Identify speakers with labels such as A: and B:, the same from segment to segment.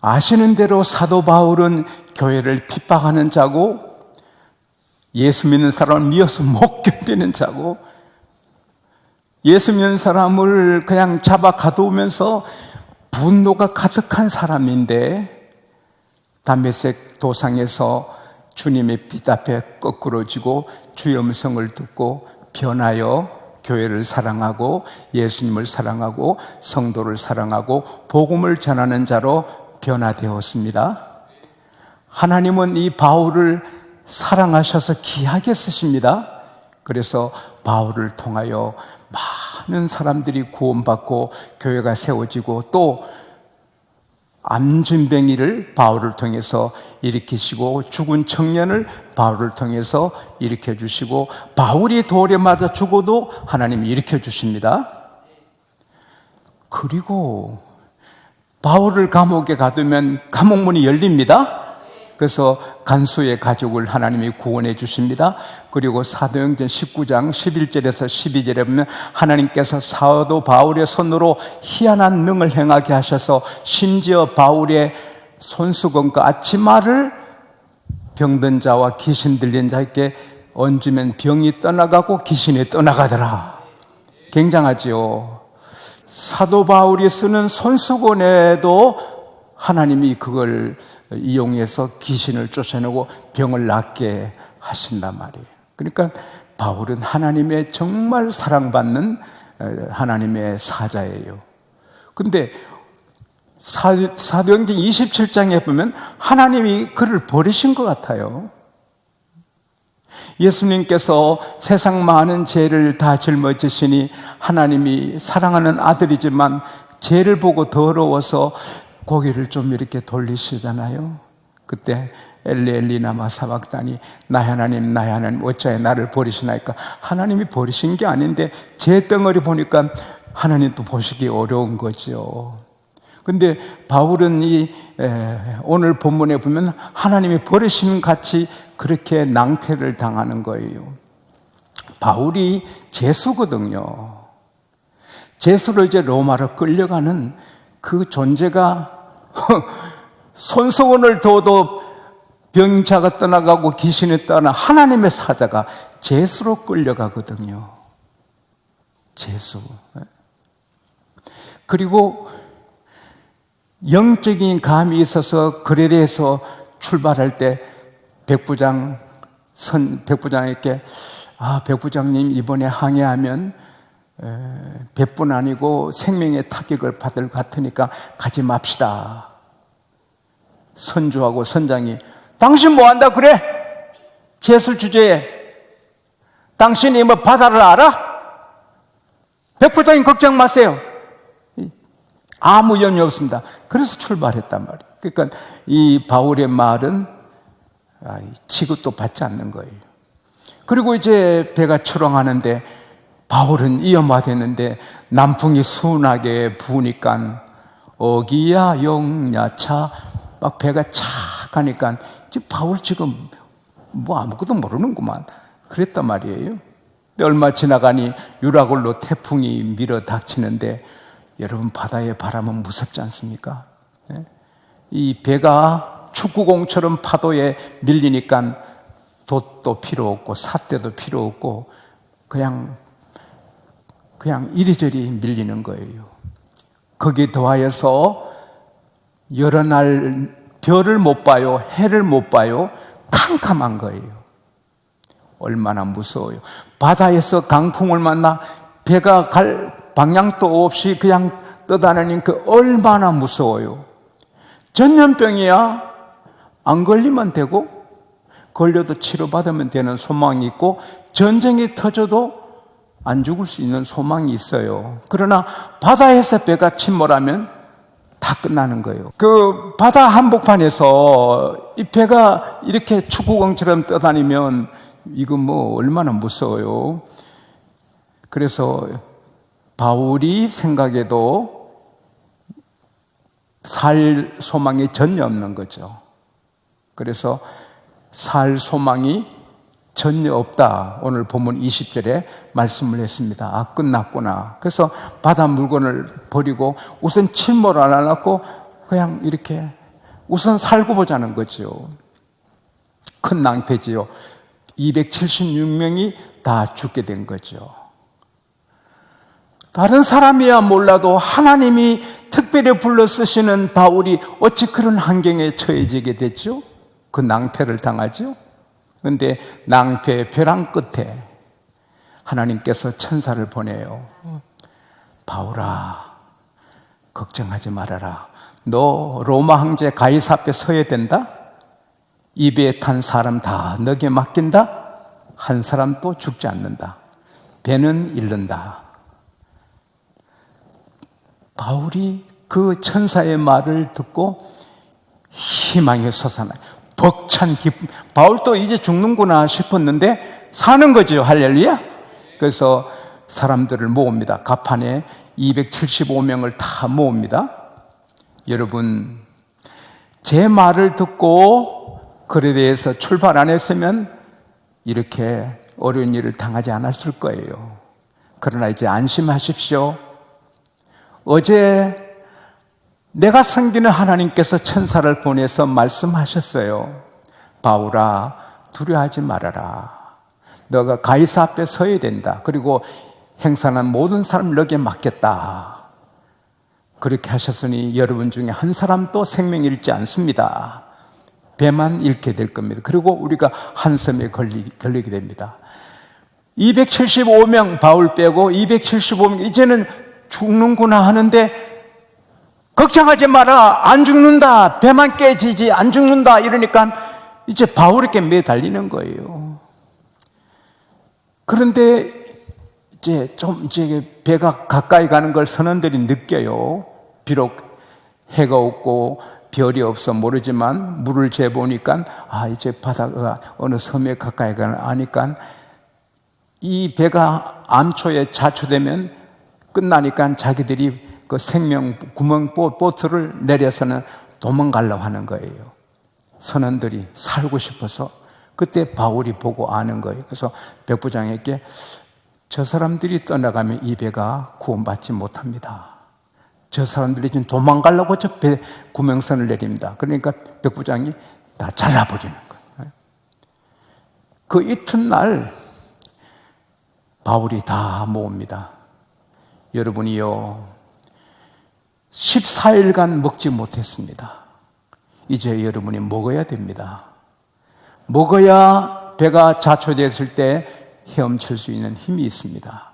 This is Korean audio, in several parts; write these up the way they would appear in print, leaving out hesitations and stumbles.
A: 아시는 대로 사도 바울은 교회를 핍박하는 자고, 예수 믿는 사람을 미워서 못 견디는 자고, 예수 믿는 사람을 그냥 잡아 가두면서 분노가 가득한 사람인데, 다메섹 도상에서 주님의 빛 앞에 거꾸로 지고 주의 음성을 듣고 변하여 교회를 사랑하고 예수님을 사랑하고 성도를 사랑하고 복음을 전하는 자로 변화되었습니다. 하나님은 이 바울을 사랑하셔서 귀하게 쓰십니다. 그래서 바울을 통하여 많은 사람들이 구원받고 교회가 세워지고, 또 암진병이를 바울을 통해서 일으키시고, 죽은 청년을 바울을 통해서 일으켜주시고, 바울이 돌에 맞아 죽어도 하나님이 일으켜주십니다. 그리고 바울을 감옥에 가두면 감옥문이 열립니다. 그래서 간수의 가족을 하나님이 구원해 주십니다. 그리고 사도행전 19장 11절에서 12절에 보면 하나님께서 사도 바울의 손으로 희한한 능을 행하게 하셔서 심지어 바울의 손수건과 아치마를 병든 자와 귀신 들린 자에게 얹으면 병이 떠나가고 귀신이 떠나가더라. 굉장하지요. 사도 바울이 쓰는 손수건에도 하나님이 그걸 이용해서 귀신을 쫓아내고 병을 낫게 하신단 말이에요. 그러니까 바울은 하나님의 정말 사랑받는 하나님의 사자예요. 근데 사도행전 27장에 보면 하나님이 그를 버리신 것 같아요. 예수님께서 세상 많은 죄를 다 짊어지시니 하나님이 사랑하는 아들이지만 죄를 보고 더러워서 고개를 좀 이렇게 돌리시잖아요. 그때 엘리 엘리 라마 사박다니, 나의 하나님 나의 하나님 어찌하여 나를 버리시나이까. 하나님이 버리신 게 아닌데 죄 덩어리 보니까 하나님도 보시기 어려운 거죠. 근데 바울은 오늘 본문에 보면 하나님이 버리심 같이 그렇게 낭패를 당하는 거예요. 바울이 죄수거든요. 죄수로 이제 로마로 끌려가는 그 존재가 손수건을 둬도 병자가 떠나가고 귀신이 떠나 하나님의 사자가 죄수로 끌려가거든요. 죄수. 그리고 영적인 감이 있어서 글에 대해서 출발할 때 백부장에게 백부장님 이번에 항해하면 100분 아니고 생명의 타격을 받을 것 같으니까 가지 맙시다. 선주하고 선장이 당신 뭐 한다 그래? 죄술 주제에 당신이 뭐 바다를 알아? 백부장님 걱정 마세요. 아무 염려 없습니다. 그래서 출발했단 말이에요. 그러니까 이 바울의 말은 취급도 받지 않는 거예요. 그리고 이제 배가 출항하는데 바울은 위험하댔는데 남풍이 순하게 부으니까 어기야 영야차 막 배가 착 가니까 바울 지금 뭐 아무것도 모르는구만 그랬단 말이에요. 얼마 지나가니 유라굴로 태풍이 밀어 닥치는데 여러분 바다의 바람은 무섭지 않습니까? 이 배가 축구공처럼 파도에 밀리니까 돛도 필요 없고 삿대도 필요 없고 그냥 이리저리 밀리는 거예요. 거기에 더하여서 여러 날 별을 못 봐요. 해를 못 봐요. 캄캄한 거예요. 얼마나 무서워요. 바다에서 강풍을 만나 배가 갈 방향도 없이 그냥 떠다니는 그 얼마나 무서워요. 전염병이야 안 걸리면 되고 걸려도 치료받으면 되는 소망이 있고 전쟁이 터져도 안 죽을 수 있는 소망이 있어요. 그러나 바다에서 배가 침몰하면 다 끝나는 거예요. 그 바다 한복판에서 이 배가 이렇게 축구공처럼 떠다니면 이거 뭐 얼마나 무서워요. 그래서 바울이 생각해도 살 소망이 전혀 없는 거죠. 그래서 살 소망이 전혀 없다. 오늘 본문 20절에 말씀을 했습니다. 끝났구나. 그래서 바다 물건을 버리고 우선 침몰 안 하고 그냥 이렇게 우선 살고 보자는 거죠. 큰 낭패지요. 276명이 다 죽게 된 거죠. 다른 사람이야 몰라도 하나님이 특별히 불러 쓰시는 바울이 어찌 그런 환경에 처해지게 됐죠? 그 낭패를 당하죠? 그런데 낭패의 벼랑 끝에 하나님께서 천사를 보내요. 바울아, 걱정하지 말아라. 너 로마 황제 가이사 앞에 서야 된다? 이 배에 탄 사람 다 너에게 맡긴다? 한 사람도 죽지 않는다. 배는 잃는다. 바울이 그 천사의 말을 듣고 희망이 솟아나요. 벅찬 기쁨. 바울도 이제 죽는구나 싶었는데 사는 거죠. 할렐루야. 그래서 사람들을 모읍니다. 가판에 275명을 다 모읍니다. 여러분, 제 말을 듣고 글에 대해서 출발 안 했으면 이렇게 어려운 일을 당하지 않았을 거예요. 그러나 이제 안심하십시오. 어제 내가 섬기는 하나님께서 천사를 보내서 말씀하셨어요. 바울아, 두려워하지 말아라. 너가 가이사 앞에 서야 된다. 그리고 행사는 모든 사람을 너에게 맡겼다. 그렇게 하셨으니 여러분 중에 한 사람도 생명 잃지 않습니다. 배만 잃게 될 겁니다. 그리고 우리가 한 섬에 걸리게 됩니다. 275명 바울 빼고 275명 이제는 죽는구나 하는데 걱정하지 마라. 안 죽는다. 배만 깨지지 안 죽는다. 이러니까 이제 바울에게 매달리는 거예요. 그런데 이제 배가 가까이 가는 걸 선원들이 느껴요. 비록 해가 없고 별이 없어 모르지만 물을 재보니까 이제 바다가 어느 섬에 가까이 가는 아니까 이 배가 암초에 자초되면 끝나니까 자기들이 그 생명 구멍 보트를 내려서는 도망가려고 하는 거예요. 선원들이 살고 싶어서. 그때 바울이 보고 아는 거예요. 그래서 백부장에게 저 사람들이 떠나가면 이 배가 구원받지 못합니다. 저 사람들이 지금 도망가려고 저 배 구명선을 내립니다. 그러니까 백부장이 다 잘라버리는 거예요. 그 이튿날 바울이 다 모읍니다. 여러분이요, 14일간 먹지 못했습니다. 이제 여러분이 먹어야 됩니다. 먹어야 배가 자초됐을 때 헤엄칠 수 있는 힘이 있습니다.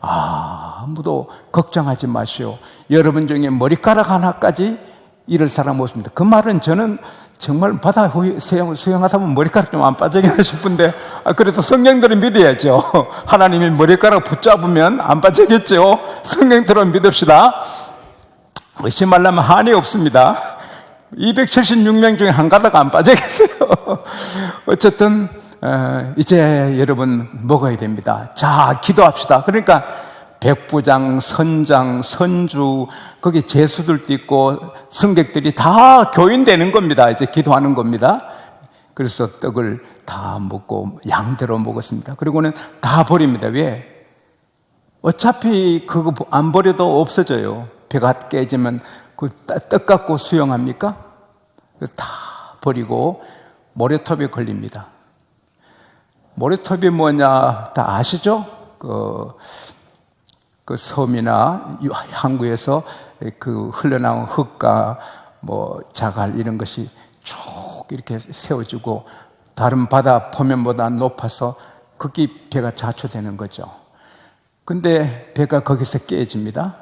A: 아무도 걱정하지 마시오. 여러분 중에 머리카락 하나까지 잃을 사람 없습니다. 그 말은 저는 정말 바다 수영하다 보면 머리카락 좀 안 빠지겠나 싶은데 그래도 성경대로 믿어야죠. 하나님이 머리카락 붙잡으면 안 빠지겠죠. 성경대로 믿읍시다. 의심하려면 한이 없습니다. 276명 중에 한 가닥 안 빠지겠어요. 어쨌든 이제 여러분 먹어야 됩니다. 자, 기도합시다. 그러니까 백부장, 선장, 선주, 거기 제수들도 있고 승객들이 다 교인되는 겁니다. 이제 기도하는 겁니다. 그래서 떡을 다 먹고 양대로 먹었습니다. 그리고는 다 버립니다. 왜? 어차피 그거 안 버려도 없어져요. 배가 깨지면 그 떡 갖고 수영합니까? 다 버리고 모래톱에 걸립니다. 모래톱이 뭐냐 다 아시죠? 그 섬이나 항구에서 그 흘러나온 흙과 뭐 자갈 이런 것이 쭉 이렇게 세워지고 다른 바다 표면보다 높아서 거기 배가 자초되는 거죠. 근데 배가 거기서 깨집니다.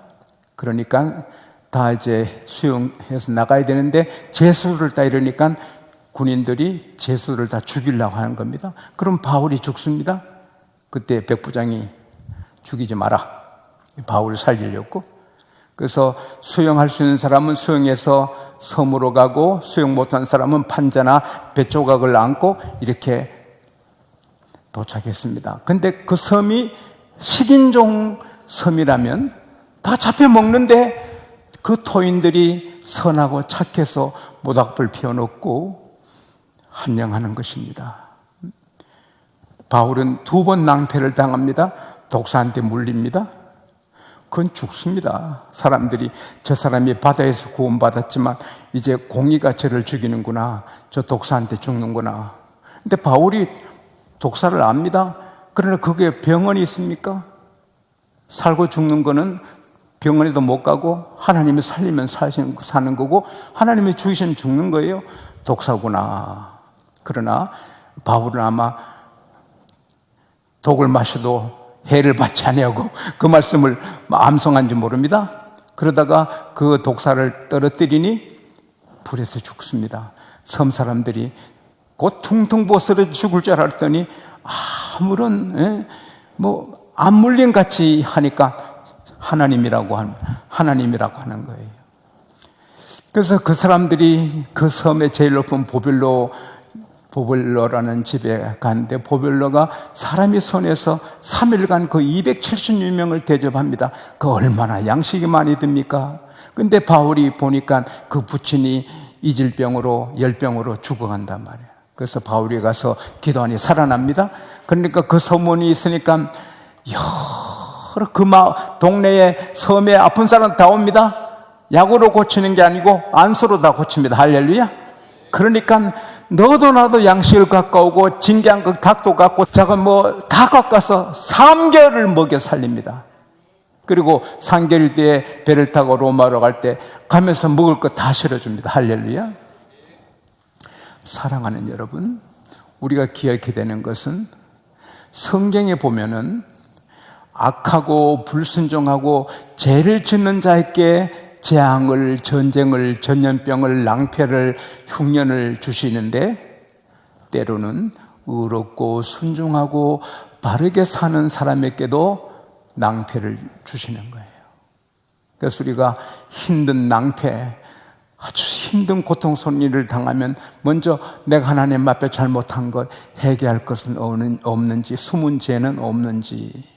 A: 그러니까 다 이제 수영해서 나가야 되는데 제수를 다 이러니까 군인들이 제수를 다 죽이려고 하는 겁니다. 그럼 바울이 죽습니다. 그때 백부장이 죽이지 마라. 바울을 살리려고. 그래서 수영할 수 있는 사람은 수영해서 섬으로 가고 수영 못한 사람은 판자나 배 조각을 안고 이렇게 도착했습니다. 근데 그 섬이 식인종 섬이라면 다 잡혀 먹는데 그 토인들이 선하고 착해서 모닥불 피워놓고 환영하는 것입니다. 바울은 2번 낭패를 당합니다. 독사한테 물립니다. 그건 죽습니다. 사람들이 저 사람이 바다에서 구원받았지만 이제 공의가 저를 죽이는구나. 저 독사한테 죽는구나. 근데 바울이 독사를 압니다. 그러나 그게 병원이 있습니까? 살고 죽는 거는 병원에도 못 가고 하나님이 살리면 사는 거고 하나님이 죽이시면 죽는 거예요. 독사구나. 그러나 바울은 아마 독을 마셔도 해를 받지 아니하고 그 말씀을 암송한지 모릅니다. 그러다가 그 독사를 떨어뜨리니 불에서 죽습니다. 섬 사람들이 곧 퉁퉁 부어 쓰러져 죽을 줄 알았더니 아무런 안 물린 같이 하니까 하나님이라고 하는 거예요. 그래서 그 사람들이 그 섬의 제일 높은 보벨로라는 집에 갔는데 보벨로가 사람이 손에서 3일간 그 276명을 대접합니다. 그 얼마나 양식이 많이 듭니까? 근데 바울이 보니까 그 부친이 이질병으로 열병으로 죽어간단 말이에요. 그래서 바울이 가서 기도하니 살아납니다. 그러니까 그 소문이 있으니까 여러 그 동네에 섬에 아픈 사람 다 옵니다. 약으로 고치는 게 아니고 안수로 다 고칩니다. 할렐루야. 그러니까 너도 나도 양식을 가까우고 진기한국 닭도 갖고 작은 다 깎아서 3개월을 먹여 살립니다. 그리고 3개월 뒤에 배를 타고 로마로 갈 때 가면서 먹을 거 다 실어줍니다. 할렐루야. 사랑하는 여러분, 우리가 기억해야 되는 것은 성경에 보면은 악하고 불순종하고 죄를 짓는 자에게 재앙을, 전쟁을, 전염병을, 낭패를, 흉년을 주시는데 때로는 의롭고 순종하고 바르게 사는 사람에게도 낭패를 주시는 거예요. 그래서 우리가 힘든 낭패, 아주 힘든 고통스러운 일을 당하면 먼저 내가 하나님 앞에 잘못한 것 회개할 것은 없는지, 숨은 죄는 없는지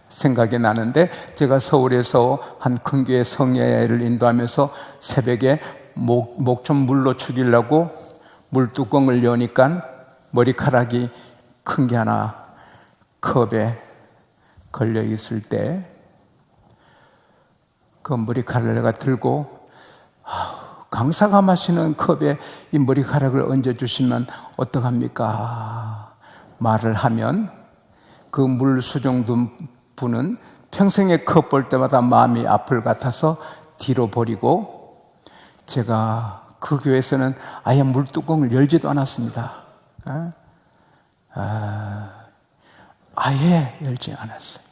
A: 생각이 나는데 제가 서울에서 한 큰 교회 성예를 인도하면서 새벽에 목 좀 물로 죽이려고 물뚜껑을 여니까 머리카락이 큰 게 하나 컵에 걸려 있을 때 그 머리카락을 내가 들고 강사가 마시는 컵에 이 머리카락을 얹어주시면 어떡합니까? 말을 하면 그 물 수종둔 분은 평생에 컵 볼 때마다 마음이 아플 같아서 뒤로 버리고 제가 그 교회에서는 아예 물뚜껑을 열지도 않았습니다. 아예 열지 않았어요.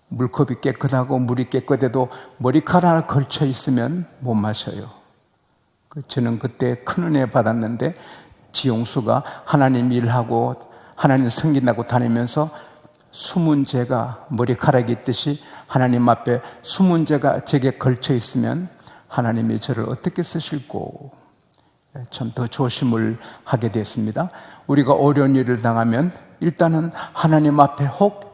A: 물컵이 깨끗하고 물이 깨끗해도 머리카락 걸쳐 있으면 못 마셔요. 저는 그때 큰 은혜 받았는데 지용수가 하나님 일하고 하나님 섬긴다고 다니면서 숨은 죄가 머리카락이 있듯이 하나님 앞에 숨은 죄가 제게 걸쳐 있으면 하나님이 저를 어떻게 쓰실고 참 더 조심을 하게 됐습니다. 우리가 어려운 일을 당하면 일단은 하나님 앞에 혹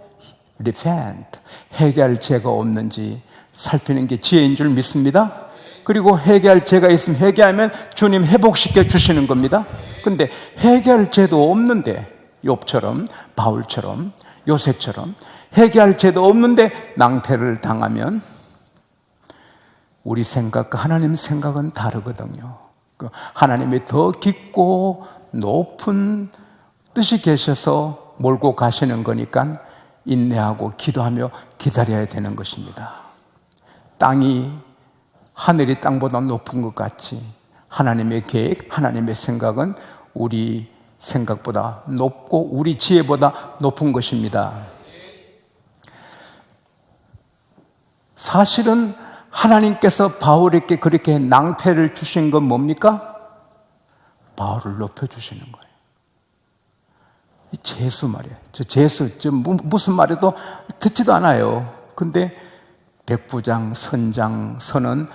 A: repent, 회개할 죄가 없는지 살피는 게 지혜인 줄 믿습니다. 그리고 회개할 죄가 있으면 회개하면 주님 회복시켜 주시는 겁니다. 근데 회개할 죄도 없는데 욥처럼, 바울처럼, 요셉처럼 회개할 죄도 없는데 낭패를 당하면 우리 생각과 하나님 생각은 다르거든요. 하나님이 더 깊고 높은 뜻이 계셔서 몰고 가시는 거니까 인내하고 기도하며 기다려야 되는 것입니다. 땅이 하늘이 땅보다 높은 것 같이 하나님의 계획, 하나님의 생각은 우리 생각보다 높고 우리 지혜보다 높은 것입니다. 사실은 하나님께서 바울에게 그렇게 낭패를 주신 건 뭡니까? 바울을 높여주시는 거예요. 이 재수 말이에요. 저 재수, 무슨 말해도 듣지도 않아요. 근데 백부장, 선장, 선은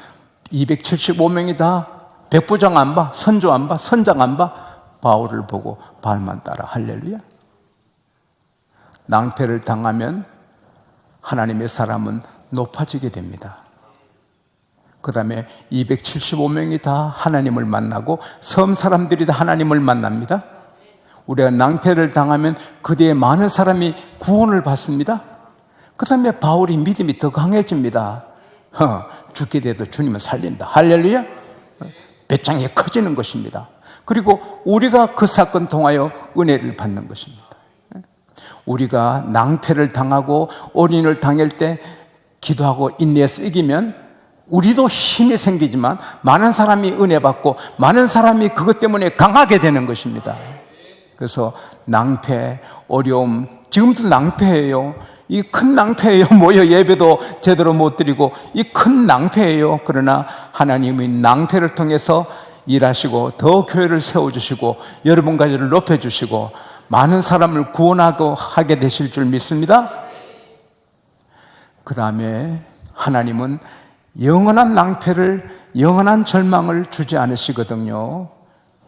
A: 275명이 다 백부장 안 봐, 선조 안 봐, 선장 안 봐. 바울을 보고 발만 따라. 할렐루야. 낭패를 당하면 하나님의 사람은 높아지게 됩니다. 그 다음에 275명이 다 하나님을 만나고 섬 사람들이 다 하나님을 만납니다. 우리가 낭패를 당하면 그 뒤에 많은 사람이 구원을 받습니다. 그 다음에 바울이 믿음이 더 강해집니다. 죽게 돼도 주님은 살린다. 할렐루야. 배짱이 커지는 것입니다. 그리고 우리가 그 사건 통하여 은혜를 받는 것입니다. 우리가 낭패를 당하고 올인을 당할 때 기도하고 인내해서 이기면 우리도 힘이 생기지만 많은 사람이 은혜 받고 많은 사람이 그것 때문에 강하게 되는 것입니다. 그래서 낭패, 어려움, 지금도 낭패예요. 이 큰 낭패예요. 모여 예배도 제대로 못 드리고 이 큰 낭패예요. 그러나 하나님의 낭패를 통해서 일하시고 더 교회를 세워주시고 여러분 가지를 높여주시고 많은 사람을 구원하고 하게 되실 줄 믿습니다. 그 다음에 하나님은 영원한 낭패를, 영원한 절망을 주지 않으시거든요.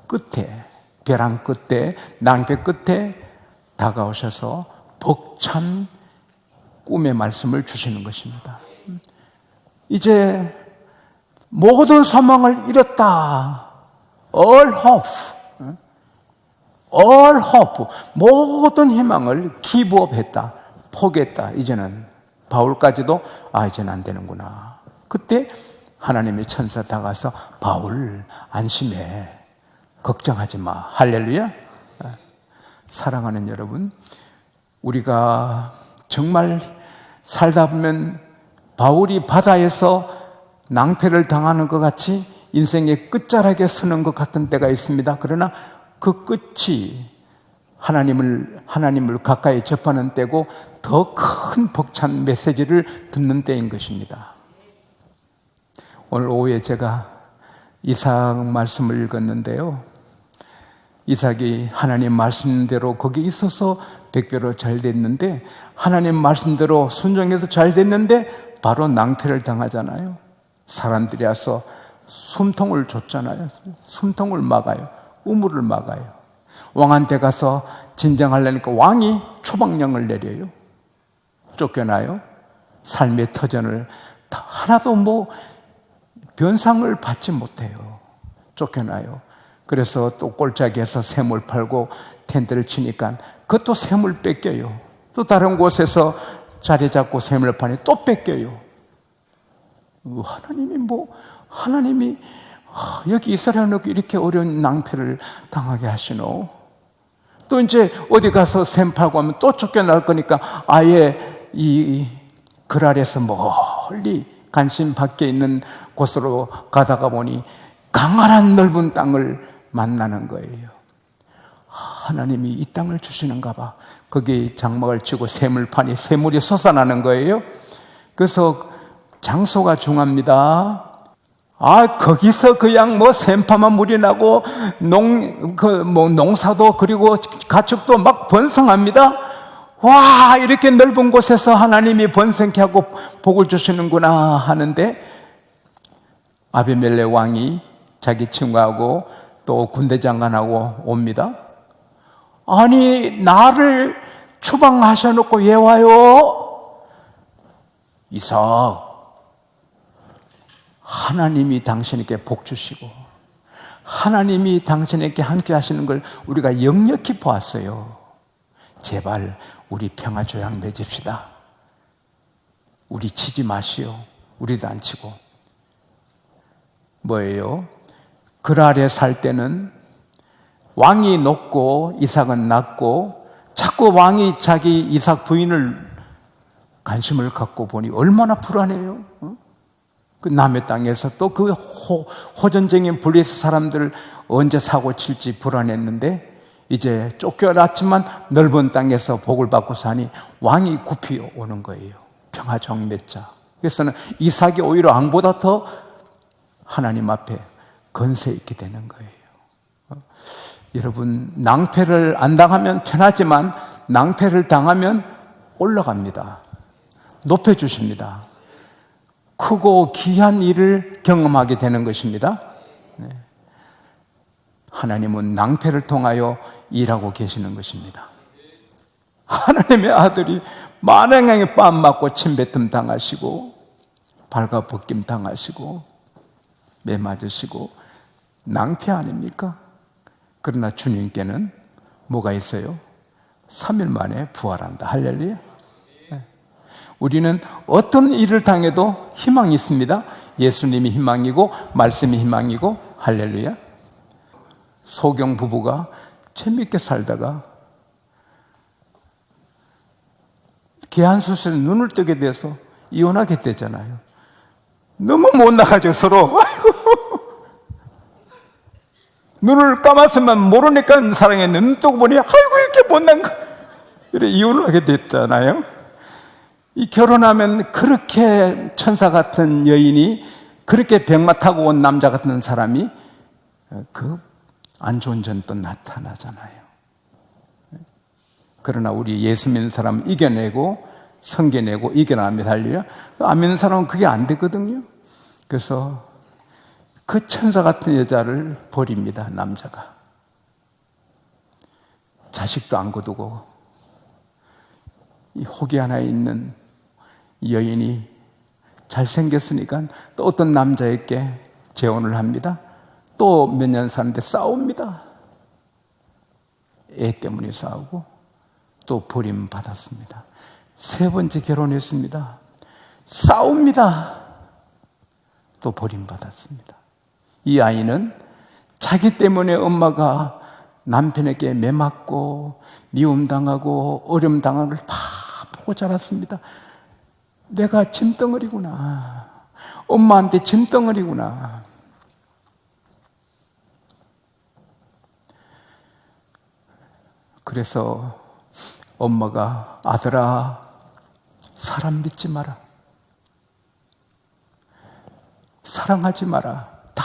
A: 끝에, 벼랑 끝에, 낭패 끝에 다가오셔서 벅찬 꿈의 말씀을 주시는 것입니다. 이제 모든 소망을 잃었다. All hope. All hope. 모든 희망을 기부업 했다. 포기했다. 이제는 바울까지도 이제는 안 되는구나. 그때 하나님의 천사 다가서 바울 안심해. 걱정하지 마. 할렐루야. 사랑하는 여러분, 우리가 정말 살다 보면 바울이 바다에서 낭패를 당하는 것 같이 인생의 끝자락에 서는 것 같은 때가 있습니다. 그러나 그 끝이 하나님을 가까이 접하는 때고 더 큰 벅찬 메시지를 듣는 때인 것입니다. 오늘 오후에 제가 이삭 말씀을 읽었는데요. 이삭이 하나님 말씀대로 거기 있어서 백배로 잘 됐는데 하나님 말씀대로 순종해서 잘 됐는데 바로 낭패를 당하잖아요. 사람들이 와서 숨통을 줬잖아요. 숨통을 막아요. 우물을 막아요. 왕한테 가서 진정하려니까 왕이 추방령을 내려요. 쫓겨나요. 삶의 터전을 하나도 변상을 받지 못해요. 쫓겨나요. 그래서 또 꼴짝이에서 샘을 팔고 텐트를 치니까 그것도 샘을 뺏겨요. 또 다른 곳에서 자리 잡고 샘을 파니 또 뺏겨요. 하나님이 여기 이스라엘은 이렇게 어려운 낭패를 당하게 하시노? 또 이제 어디 가서 샘 팔고 하면 또 쫓겨날 거니까 아예 이 글 아래서 멀리 간신 밖에 있는 곳으로 가다가 보니 강활한 넓은 땅을 만나는 거예요. 하나님이 이 땅을 주시는가 봐. 거기 장막을 치고 샘을 파니 샘물이 솟아나는 거예요. 그래서 장소가 중요합니다. 거기서 그냥 샘파만 물이 나고 농사도 그리고 가축도 막 번성합니다. 와, 이렇게 넓은 곳에서 하나님이 번성케 하고 복을 주시는구나 하는데 아비멜렉 왕이 자기 친구하고 또 군대 장관하고 옵니다. 아니, 나를 추방하셔놓고 왜 와요? 이삭, 하나님이 당신에게 복 주시고 하나님이 당신에게 함께 하시는 걸 우리가 역력히 보았어요. 제발 우리 평화조약 맺읍시다. 우리 치지 마시오. 우리도 안 치고. 뭐예요? 글 아래 살 때는 왕이 높고 이삭은 낮고 자꾸 왕이 자기 이삭 부인을 관심을 갖고 보니 얼마나 불안해요. 그 남의 땅에서 또 그 호전적인 블레셋 사람들 언제 사고 칠지 불안했는데 이제 쫓겨났지만 넓은 땅에서 복을 받고 사니 왕이 굽히 오는 거예요. 평화 정맺자. 그래서는 이삭이 오히려 왕보다 더 하나님 앞에 건세 있게 되는 거예요. 여러분, 낭패를 안 당하면 편하지만 낭패를 당하면 올라갑니다. 높여주십니다. 크고 귀한 일을 경험하게 되는 것입니다. 하나님은 낭패를 통하여 일하고 계시는 것입니다. 하나님의 아들이 만행에 뺨 맞고 침뱉음 당하시고 발가벗김 당하시고 매 맞으시고 낭패 아닙니까? 그러나 주님께는 뭐가 있어요? 3일 만에 부활한다. 할렐루야. 우리는 어떤 일을 당해도 희망이 있습니다. 예수님이 희망이고 말씀이 희망이고 할렐루야. 소경 부부가 재밌게 살다가 계한수술에 눈을 뜨게 돼서 이혼하게 되잖아요. 너무 못 나가죠, 서로. 눈을 감았으면 모르니까 사랑했는데 눈 뜨고 보니 아이고 이렇게 못난가, 이래 이혼을 하게 됐잖아요. 이 결혼하면 그렇게 천사 같은 여인이, 그렇게 병마 타고 온 남자 같은 사람이 그 안 좋은 점 또 나타나잖아요. 그러나 우리 예수 믿는 사람은 이겨내고 섬겨내고 이겨나갑니다. 할렐루야. 안 믿는 사람은 그게 안 되거든요. 그래서 그 천사 같은 여자를 버립니다, 남자가. 자식도 안 거두고 이 혹이 하나 있는 여인이 잘생겼으니까 또 어떤 남자에게 재혼을 합니다. 또 몇 년 사는데 싸웁니다. 애 때문에 싸우고 또 버림받았습니다. 세 번째 결혼했습니다. 싸웁니다. 또 버림받았습니다. 이 아이는 자기 때문에 엄마가 남편에게 매맞고 미움당하고 어려움당하는 걸 다 보고 자랐습니다. 내가 짐덩어리구나. 엄마한테 짐덩어리구나. 그래서 엄마가 아들아, 사람 믿지 마라. 사랑하지 마라. 다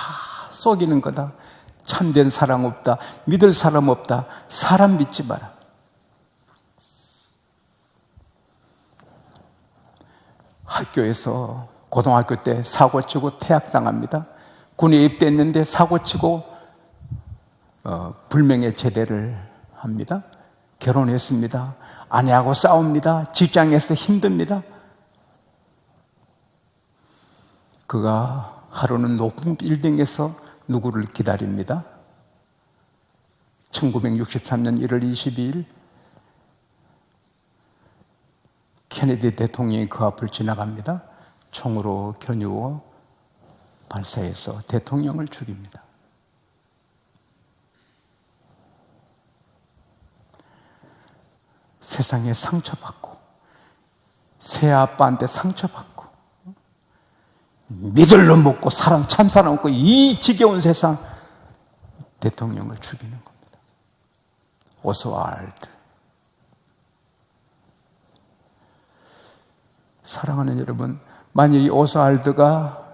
A: 속이는 거다. 참된 사랑 없다. 믿을 사람 없다. 사람 믿지 마라. 학교에서 고등학교 때 사고치고 퇴학당합니다. 군에 입대했는데 사고치고 불명예 제대를 합니다. 결혼했습니다. 아내하고 싸웁니다. 직장에서 힘듭니다. 그가 하루는 높은 빌딩에서 누구를 기다립니다. 1963년 1월 22일 케네디 대통령이 그 앞을 지나갑니다. 총으로 겨누어 발사해서 대통령을 죽입니다. 세상에 상처받고 새아빠한테 상처받고 믿을 놈 없고 참 사람 없고 이 지겨운 세상, 대통령을 죽이는 겁니다. 오스왈드. 사랑하는 여러분, 만약 이 오스왈드가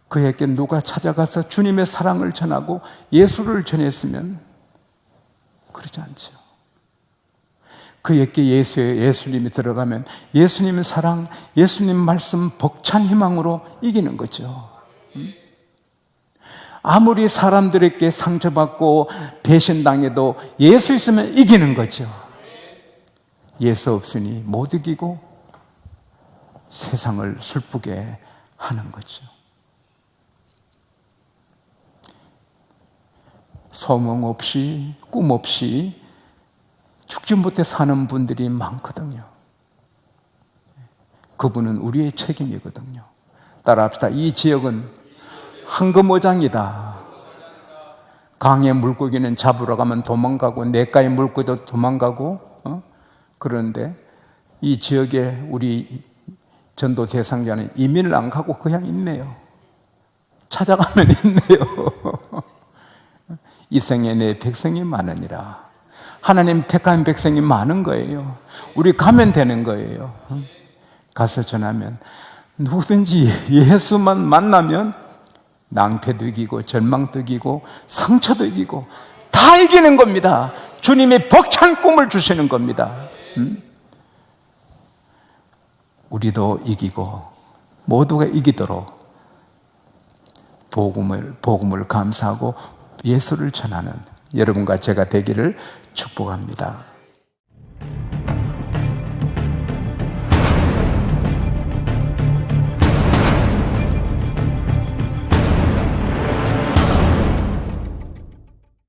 A: 그에게 누가 찾아가서 주님의 사랑을 전하고 예수를 전했으면 그러지 않죠. 그에게 예수님이 들어가면 예수님의 사랑, 예수님 말씀 벅찬 희망으로 이기는 거죠. 아무리 사람들에게 상처받고 배신당해도 예수 있으면 이기는 거죠. 예수 없으니 못 이기고 세상을 슬프게 하는 거죠. 소망 없이, 꿈 없이 죽지 못해 사는 분들이 많거든요. 그분은 우리의 책임이거든요. 따라합시다. 이 지역은 황금어장이다. 강의 물고기는 잡으러 가면 도망가고 냇가의 물고기도 도망가고 그런데 이 지역에 우리 전도 대상자는 이민을 안 가고 그냥 있네요. 찾아가면 있네요. 이 생에 내 백성이 많으니라. 하나님 택한 백성이 많은 거예요. 우리 가면 되는 거예요. 가서 전하면 누구든지 예수만 만나면 낭패도 이기고 절망도 이기고 상처도 이기고 다 이기는 겁니다. 주님이 벅찬 꿈을 주시는 겁니다. 우리도 이기고 모두가 이기도록 복음을 감사하고 예수를 전하는 여러분과 제가 되기를 축복합니다.